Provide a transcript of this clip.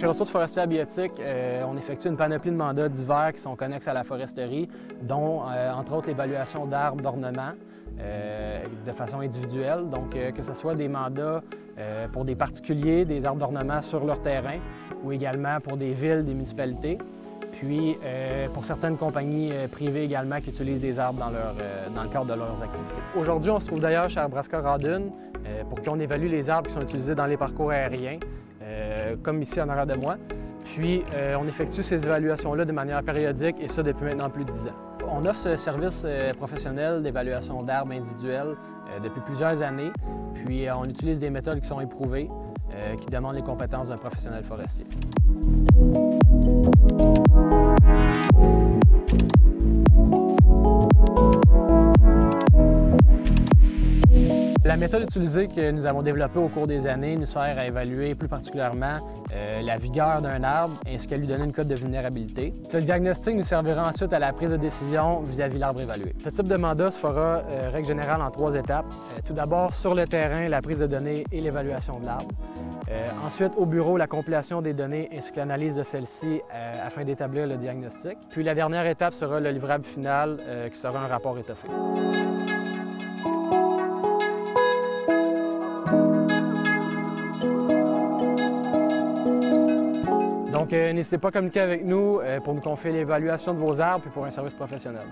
Chez Ressources forestières biotiques, on effectue une panoplie de mandats divers qui sont connexes à la foresterie, dont, entre autres, l'évaluation d'arbres d'ornement de façon individuelle. Donc, que ce soit des mandats pour des particuliers, des arbres d'ornement sur leur terrain, ou également pour des villes, des municipalités. Puis, pour certaines compagnies privées également qui utilisent des arbres dans le cadre de leurs activités. Aujourd'hui, on se trouve d'ailleurs chez Arbraska-Radun pour qu'on évalue les arbres qui sont utilisés dans les parcours aériens, comme ici en arrière de moi. Puis, on effectue ces évaluations-là de manière périodique et ça depuis maintenant plus de 10 ans. On offre ce service professionnel d'évaluation d'arbres individuels depuis plusieurs années. Puis, on utilise des méthodes qui sont éprouvées, qui demandent les compétences d'un professionnel forestier. La méthode utilisée que nous avons développée au cours des années nous sert à évaluer plus particulièrement la vigueur d'un arbre ainsi qu'à lui donner une cote de vulnérabilité. Ce diagnostic nous servira ensuite à la prise de décision vis-à-vis l'arbre évalué. Ce type de mandat se fera, règle générale, en 3 étapes. Tout d'abord, sur le terrain, la prise de données et l'évaluation de l'arbre. Ensuite, au bureau, la compilation des données ainsi que l'analyse de celles-ci afin d'établir le diagnostic. Puis la dernière étape sera le livrable final qui sera un rapport étoffé. Donc, n'hésitez pas à communiquer avec nous pour nous confier l'évaluation de vos arbres et pour un service professionnel.